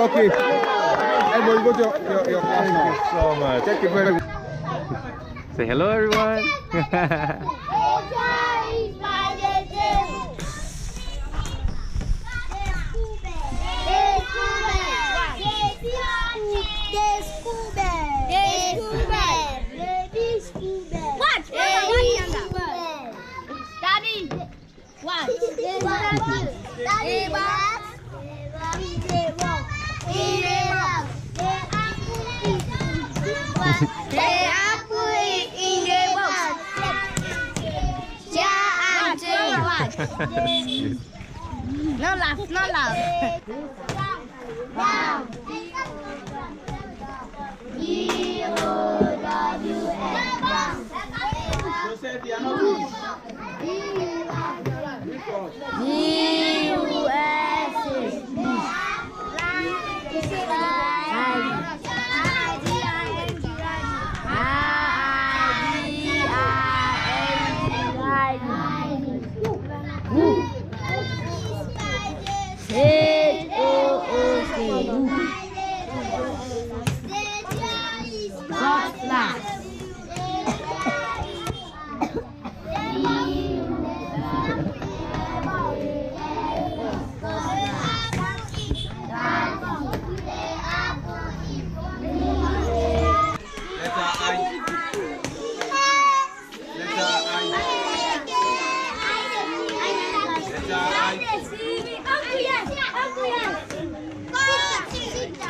okay. Everybody go to your class now. Thank you so much. Thank you very much. Say hello, everyone. No laugh, no laugh.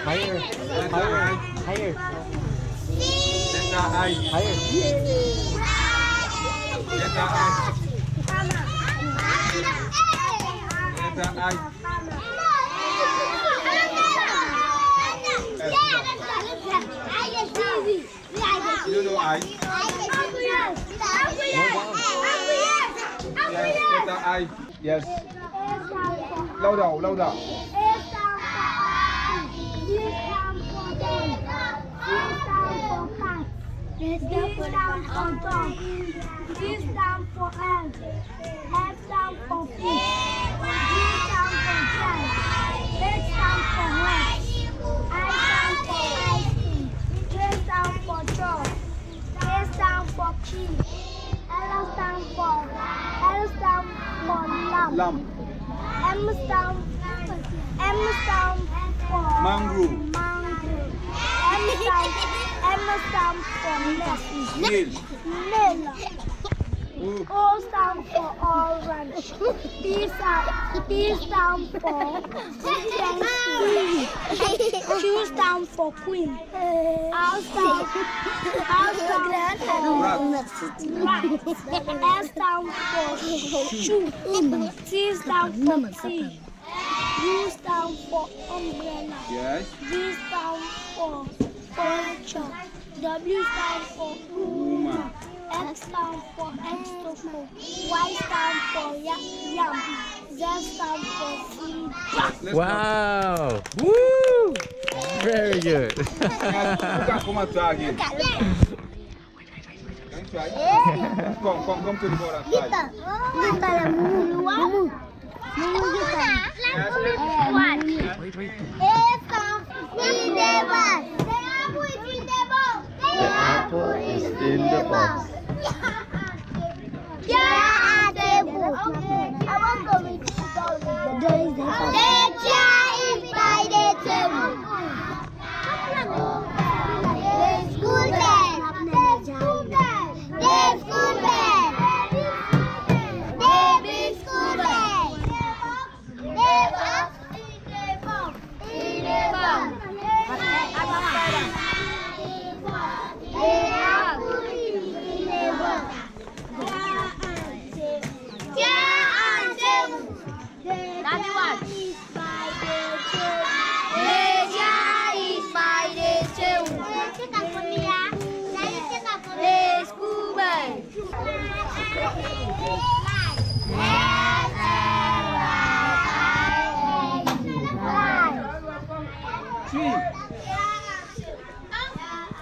Higher. Higher. Letter I. Higher. Letter I. Letter I. You know I. Yes, letter I. Yes. Louder, louder. This stands for dog. This stands for ant. F stands for fish. G stands for cat. H stands for horse. I stands for ice cream. J stands for dog. K stands for key. L stands for lamb. M stands for Mangrove. M stands for Nail. nail. O stands for orange. P stands for Q stands for queen. R stands for rat. S stands for shoe. T stands for tea. U stands for umbrella. Yes. V stands for furniture. W stands for woman. X stands for extrovert. Y stands for yam. Z stands for seed. Wow. Woo. Very good. You can come and try again. Can you try? Come to the board and try. The apple is in the box.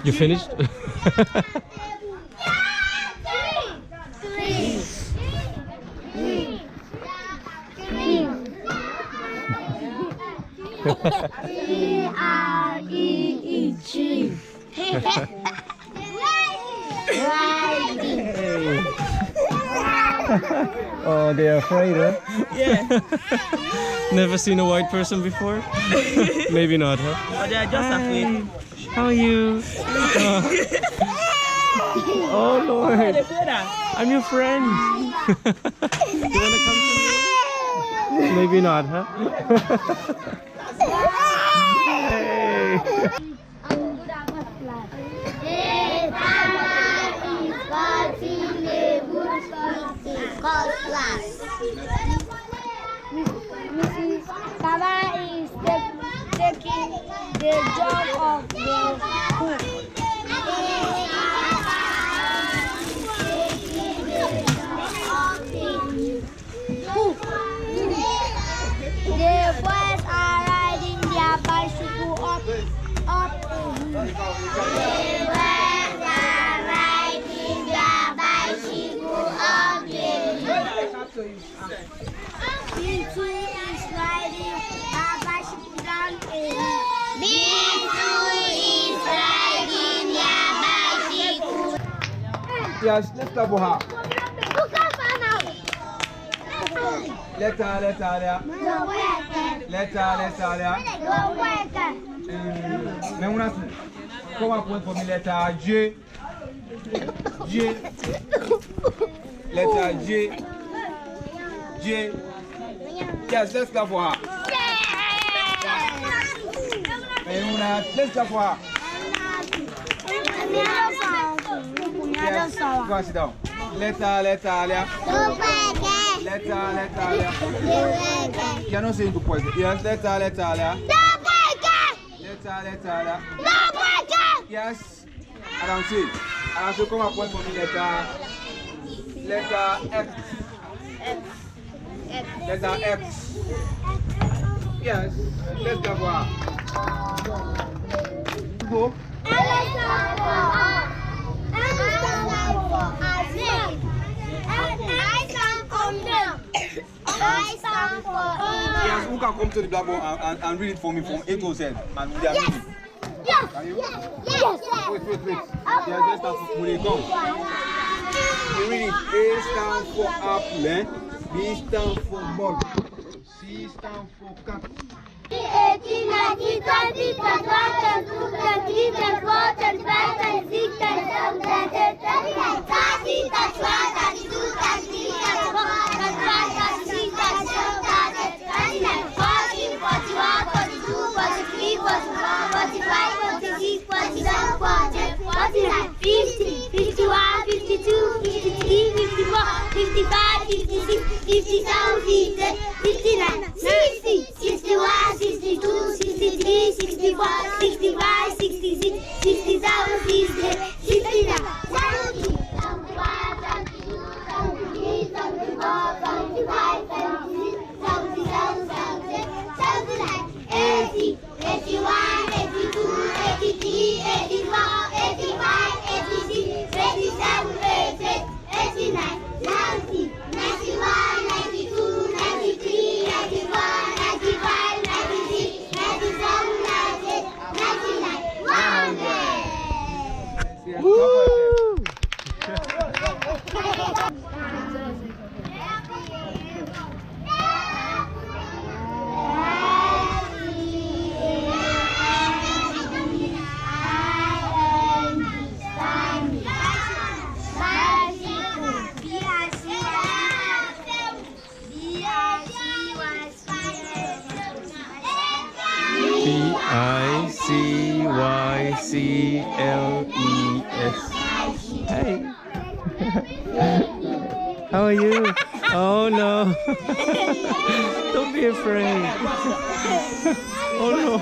You finished? T-R-E-E, tree. Oh, they're afraid, huh? Yeah. Never seen a white person before? Maybe not, huh? But they are just afraid. How are you? Oh Lord, They play that. I'm your friend. You wanna come to me? Maybe not, huh? Hey. Mrs. Savanna is taking the job of the cook. The boys are riding their bicycle up the hill. The boys are riding their bicycle up the hill. B2 is riding a bicycle down a hill. B2 is riding their bicycle. Yes, let's go for her. Look at now. Let her. Mais on a tout. Comment point for me letter J. Letter J. Yes, let's go for her. Let's go for her. Yes, go and sit down. Letter. You're not saying to poison. Yes, letter. Letter. Yes. I don't see. I also come up point for me letter X. Letter X. Yes. Let's go for her. Go. Yes, who can come to the blackboard and read it for me from A to Z? And we are reading. Can you? Wait. Yes, let's start when they come. You read it. A stands for apple, B stands for ball, C stands for cat. 18, 19, 20, 21, 22, 23, 24, 25, 26, 27, 28, 29, 30, 31, 32, 33, 34, 35, 36, 37, 39, 40, 41, 42, 43, 44, 45, 46, 47, 48, 49, 50, 51, 52, 53, 54, 55, 56, 57, 58, 59, 60, 61, 62, 63, 64, 65, 66, 67, 68, 69, 70, 71, 72, 73, 74, 75, 76, 77, 78, 79, 80, 81, 82, 83, 84, 85, 86, 87, 88, 89, 90, 91, 92, 93, 94, 95, 96, 97, 98, 99, 100. Woo! BICYCLES. Hey. How are you? Oh no. Don't be afraid. Oh no.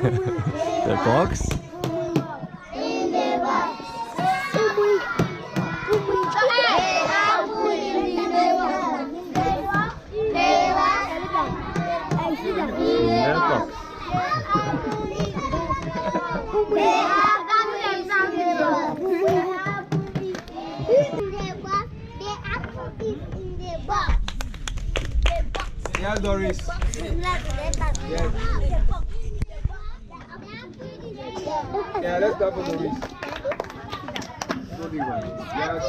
The box. Yeah, Doris. Yes. Yeah, let's go for Doris. Good one. Yes.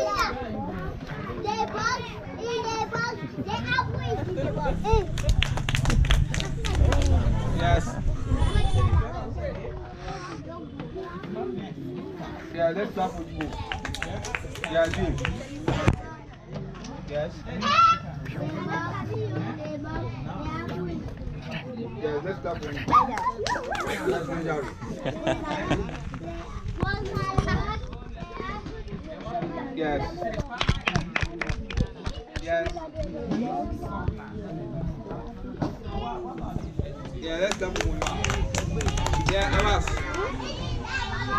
Yes. Yeah, let's start with you. Yeah, Jim. Yes. Yeah, let's start with you. Let's go, Jerry. Yes. Yes. Yeah, let's start with you. Yeah, Amas.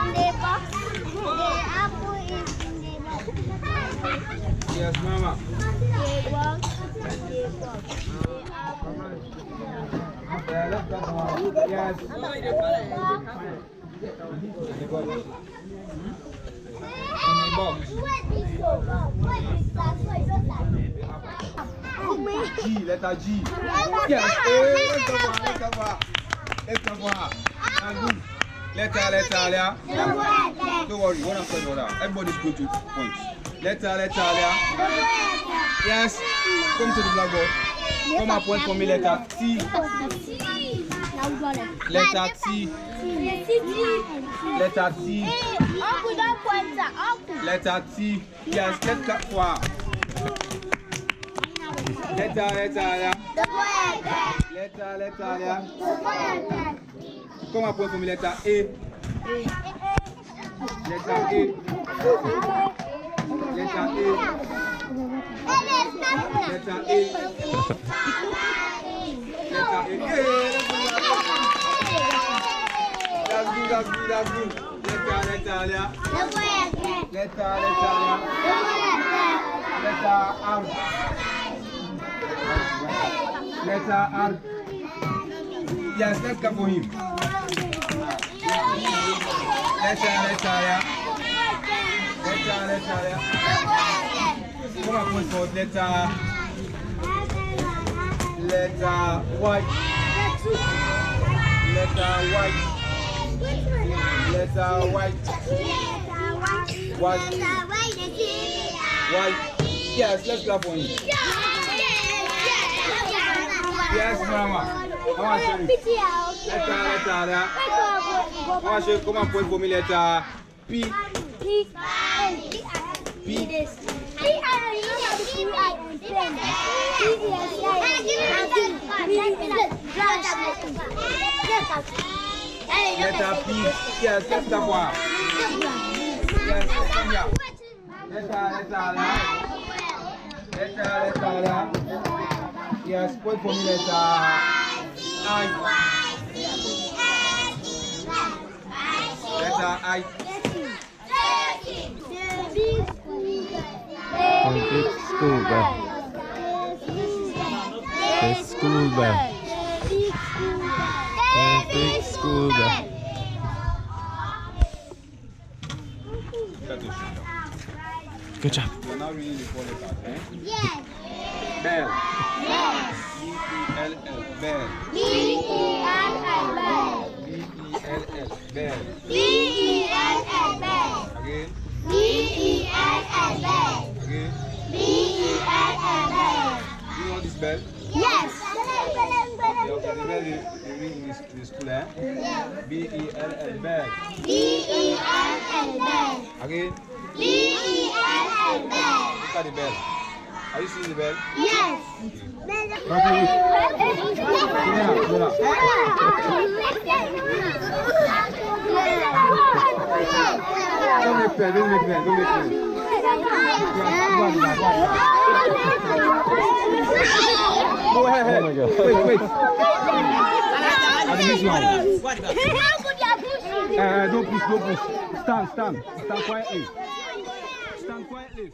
The box, the apple is in the box. Yes, Mama. The box, Yeah, let's go. Yes. the box. G, letter G. Yes. Let's go. Letter, yeah. Don't worry, one after the other. Everybody's going to points. Letter, yeah. Yes. Come to the blackboard. Come and point for me. Letter T. Letter T. Letter T. Uncle, don't point that. Uncle. Letter T. Yes, let's clap for her. Letter, yeah. Letter, yeah. Come and point for me. Letter A. Letter A. Letter A. Letter A. That's good. Letter, yeah. Letter, yeah. Letter R. Letter R. Yes, let's go for him. Letter, yeah. Letter, yeah. Come on, point for letter white. Letter white. Letter white. White. White. Yes, let's clap for him. Yes, Mama. I want to show you. Letter, yeah. I want to show you. Come on, point for me. Letter P. P. Letter P. Yes, let's go for her. Yes, come here. Letter, yeah. Yes, point for me. Letter I. Letter I. Big school bell. The school bell. Big school bell. Good job. You're not reading the four letters, eh? Yes. Bell. Yes. B-E-L-L. Bell. B-E-L-L. B-E-L-L. Bell. B-E-L-L. Again. B-E-L-L. Again. B-E-L-L. You know this bell? Yes. Okay, the bell you ring in the school, eh? Yes. B-E-L-L. Bell. B-E-L-L. Again. B-E-L-L. Look at the bell. Are you seeing the bell? Yes. Don't make pen. Go ahead. Oh my God. Wait. I this one. What about? Don't push. Stand quietly. Stand quietly.